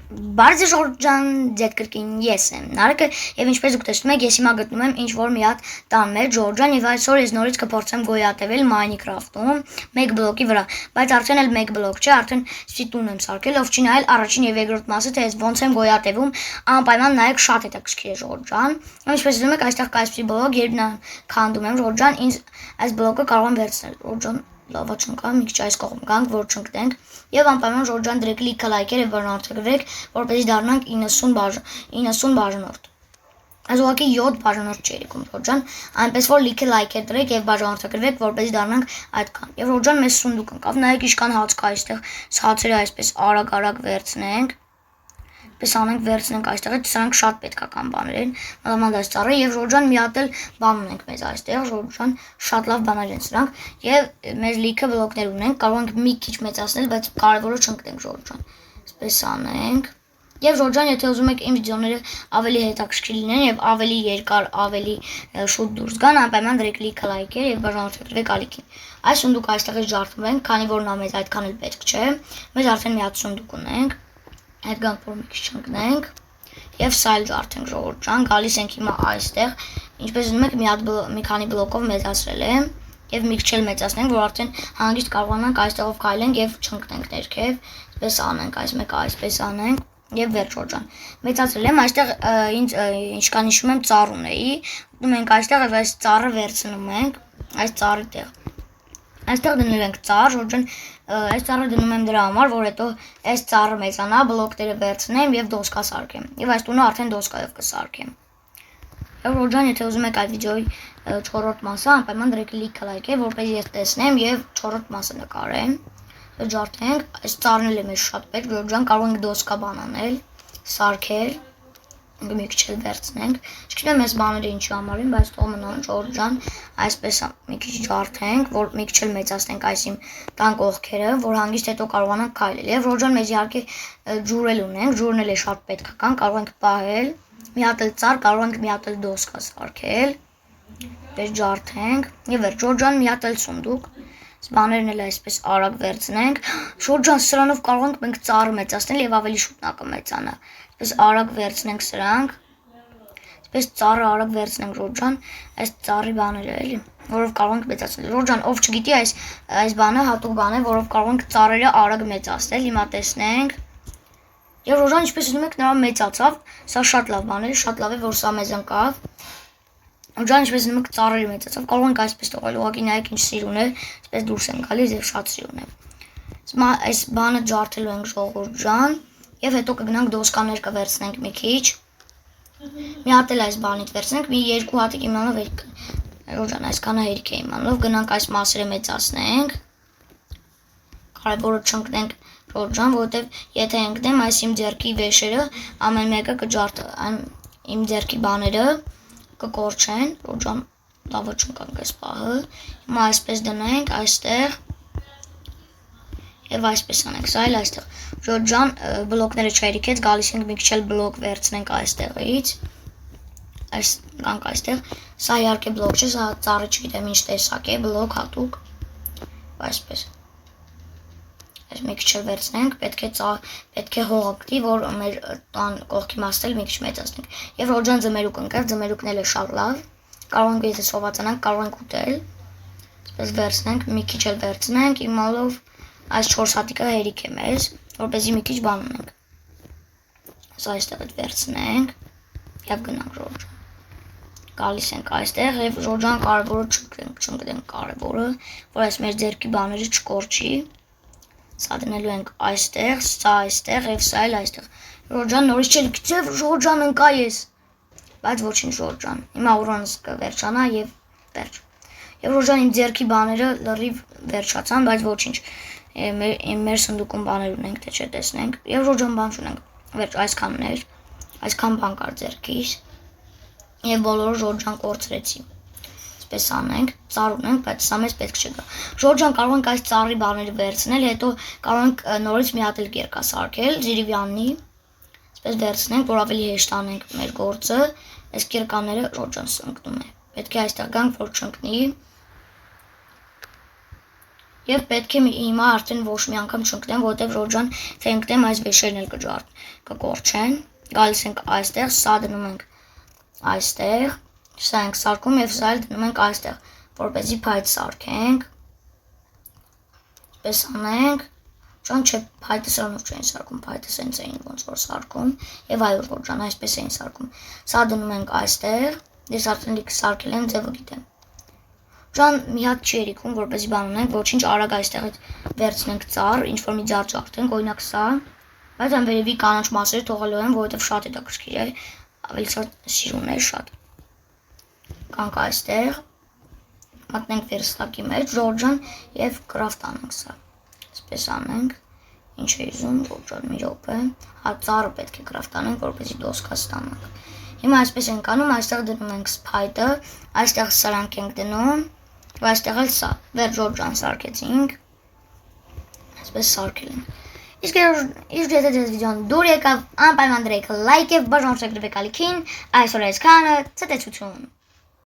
Բարձր Ժորժան ձետ կրկին ես եմ Նարեկը եւ ինչպես դուք տեսնում եք ես հիմա գտնում եմ ինչ որ մի հատ տան մեջ Ժորժան եւ այսօր ես նորից կփորձեմ գոյատևել Minecraft-ում 1 բլոկի վրա բայց արդեն էլ 1 բլոկ չէ արդեն սիտուն եմ սարքել ով չի նայել առաջին եւ երկրորդ մասը թե ես ոնց եմ գոյատևում անպայման նայեք շատ հետաքրքիր է Ժորժան ինչպես դուք եք այստեղ կա այսպիսի բլոկ երբ նա քանդում եմ Ժորժան ինձ այս բլոկը կարող եմ վերցնել Ժորժան լավա չնկա մի քիչ այս կողմ գանք որ չընկնենք եւ անպայման Ժորժան դրեք լիքը լայքեր եւ բաժանորդագրեք որպեսզի դառնանք 90 բաժանորդ այս ուղղակի 7 բաժանորդ չէ եկում Ժորժան այնպես որ լիքը լայքեր դրեք եւ բաժանորդագրեք որպեսզի դառնանք այդքան եւ Ժորժան մեզ սունդուկ ընկավ նայեք ինչքան հաց կա այստեղ հացերը այսպես արագ վերցնենք պես անենք վերցնենք այստեղից սրանք շատ պետքական բաներ են մանավանդ այս ծառը եւ Ժորժան մի հատ էլ բան ունենք մեզ այստեղ Ժորժան շատ լավ բաներ են սրանք եւ մեզ լիքը բլոկներ ունենք կարող ենք մի քիչ մեծացնել բայց կարևորը չընկնենք Ժորժան այսպես անենք եւ Ժորժան եթե ուզում եք իմ վիդեոները ավելի հետաքրքիր լինեն եւ ավելի երկար ավելի շուտ դուրս գան անպայման դրեք լիքը լայքեր եւ բաժանորդագրեք ալիքին այս սունդուկը այստեղից ջարդում ենք քանի որ նա մեզ այդքան էլ պետք չէ մեզ արդեն մի հատ սունդուկ ունենք Այդ գանք որ մի քիչ չընկնենք եւ սա էլ ջարդենք Ժորժան գալիս ենք հիմա այստեղ ինչպես ուզում եք մի քանի բլոկով մեծացրել եմ եւ մի քիչ էլ մեծացնենք որ արդեն հանգիստ կարողանանք այստեղով քայլենք եւ չընկնենք ներքև այսպես անենք այս մեկը այսպես անենք եւ վերջ Ժորժան մեծացրել եմ այստեղ ինձ ինչքան հիշում եմ ծառ ունեի դու մենք այստեղ եւ այս ծառը վերցնում ենք այս ծառի տեղ Այստեղ դնում ենք ծառ, Ժորժան այս ծառը դնում եմ դրա համար, որ հետո այս ծառը մեծանա, բլոկները վերցնեմ եւ դոսկա սարքեմ։ Եվ այս տունը արդեն դոսկայով կսարքեմ։ Եվ Ժորժան, եթե ուզում եք այդ վիդեոյի 4-րդ մասը, անպայման դրեք լիքը լայքեր, որպեսզի ես տեսնեմ եւ 4-րդ մասը նկարեմ։ Ջարդենք, այս ծառն էլ է մեզ շատ պետք, Ժորժան կարող ենք դոսկա բան անել, սարքել մի քիչ էլ վերցնենք։ Չգիտեմ այս բաները ինչի համար են, բայց թող մնան Ժորժան, այսպես մի քիչ ջարդենք, որ մի քիչ էլ մեծացնենք այս իմ տան կողքերը, որ հանգիստ հետո կարողանանք քայլել։ Եվ Ժորժան մեզ իհարկե ջուր էլ ունենք, ջուրն էլ է շատ պետքական, կարող ենք պահել, մի հատ էլ ծառ, կարող ենք մի հատ էլ դոսկա սարքել։ Պես ջարդենք, եւ վերջ Ժորժան մի հատ էլ սունդուկ։ Բաներն էլ այսպես արագ վերցնենք։ Ժորժան սրանով կարող ենք մենք ծառը մեծացնել եւ ավելի շուտ նա կմեծանա։ Այսպես արագ վերցնենք սրանք։ Այսպես ծառը արագ վերցնենք Ժորժան, այս ծառի բաները էլի, որով կարող ենք մեծացնել։ Ժորժան, ով չգիտի այս բանը հատուկ բան է, որով կարող ենք ծառերը արագ մեծացնել։ Հիմա տեսնենք։ Եվ Ժորժան, ինչպես ուզում եք, նրա մեծացավ։ Սա շատ լավ բան է, շատ լավ է, որ սա մեզ ընկավ։ Ժորժան, ինչպես ուզում եք, ծառերը մեծացավ։ Կարող ենք այսպես թողել, ուղղակի նայեք ինչ սիրուն է, այսպես դուրս են գալիս եւ շատ սիրուն է։ Այս բանը ջարդելու ենք Ժորժան եւ հետո կգնանք դոսկաներ կվերցնենք մի քիչ։ Մի հատ էլ այս բանից վերցնենք, մի երկու հատիկ իմանալով Ժորժան այսքանը հերիք է իմանալով գնանք այս մասերը մեծացնենք։ Կարևորը չընկնենք Ժորժան, որովհետեւ եթե ընկնեմ այս իմ ձեռքի վեշերը ամեն մեկը կջարդեն իմ ձեռքի բաները կկորչեն, Ժորժան լավը չընկանք այս պահը։ Հիմա այսպես դնենք այստեղ եւ այսպես անենք, սա էլ այստեղ։ Ժորժան բլոկները չհերիքեց, գալիս ենք մի քիչ էլ բլոկ վերցնենք այստեղից։ Այս գանք այստեղ։ Սա իհարկե բլոկ չէ, սա ծառը չգիտեմ ինչ տեսակ է, բլոկ հատուկ։ Այսպես։ Այս մի քիչ էլ վերցնենք, պետք է հողակտի, որ մեր տան կողքի մասը մի քիչ մեծացնենք։ Եվ Ժորժան ձմերուկ ընկավ, ձմերուկն էլ է շատ լավ։ Կարող ենք եթե սովածանանք, կարող ենք ուտել։ Այսպես վերցնենք, մի քիչ էլ վերցնենք, իմալով այս 4 հատիկը հերիք է մեզ, որպեսզի մի քիչ բան ունենք։ Սա այստեղ վերցնենք եւ գնանք Ժորժան։ Գալիս ենք այստեղ եւ Ժորժան կարևորը չընկնենք կարևորը, որ այս մեր ձեռքի բաները չկորչի։ Սա դնելու ենք այստեղ, սա այստեղ եւ սա էլ այստեղ։ Ժորժան նորից չէ գիտեմ Ժորժան ընկա ես։ Բայց ոչինչ Ժորժան։ Հիմա ուրանս կվերջանա եւ վերջ։ Եվ Ժորժան իմ ձեռքի բաները լրիվ վերջացան, բայց ոչինչ։ Մեր սնդուկում բաներ ունենք, թե չէ տեսնենք։ Եվ Ժորժան բան չունենք։ Վերջ այսքանն էր։ Այսքան բան կար ձեռքիս։ Եվ բոլորը Ժորժան կորցրեցի։ Այսպես անենք, ծառ ունենք, բայց սա մեզ պետք չգա։ Ժորժան կարող ենք այս ծառի բաները վերցնել, հետո կարող ենք նորից մի հատ էլ կերկա սարքել, Զիրիվյանի։ Այսպես վերցնենք, որ ավելի հեշտ անենք մեր գործը։ Այս կերկաները Ժորժան ընկնում է։ Պետք է այստեղ գանք, որ չընկնի։ Եվ պետք է հիմա արդեն ոչ մի անգամ չընկնեմ, որտեվ Ժորժան թե ընկնեմ այս վեշերն էլ կկորչեն։ Գալիս ենք այստեղ, սա դնում ենք այստեղ, սա ենք սարքում եւ սա էլ դնում ենք այստեղ, որպեսզի փայտ սարքենք։ Պես անենք, ճան չէ, փայտը սրանով չեն սարքում, փայտը սենց էին ոնց որ սարքում, եւ այո, Ժորժան այսպես էին սարքում։ Սա դնում ենք այստեղ, ես արդեն լիքը սարքել եմ, ձևը գիտեմ։ Ճան մի հատ չի երիքում, որպեսզի բան ունենք, ոչինչ արագ այստեղից վերցնենք ծառ, ինչ որ մի ձառ ջարդենք, օրինակ սա, բայց այն վերևի կանաչ մասերը թողելու եմ, որովհետև շատ հետաքրքիր է, ավելի սիրուն է շատ։ Կանք այստեղ, մտնենք վերստակի մեջ, Ժորժան եւ կրաֆտ անենք սա։ Այսպես անենք, ինչ է իզում, Ժորժան մի րոպե, հա ծառը պետք է կրաֆտ անենք, որպեսզի դոսկա ստանանք։ Հիմա այսպես ենք անում, այստեղ դնում ենք սփայտը, այստեղ սրանք ենք դնում, այստեղ էլ սա, վեր Ժորժան սարքեցինք, այսպես սարքել ենք։ Իսկ եթե ձեզ վիդեոն դուր եկավ, անպայման դրեք լայք եւ բաժանեք գրվեք ալիքին, այսօր այսքանը, ցտեսություն։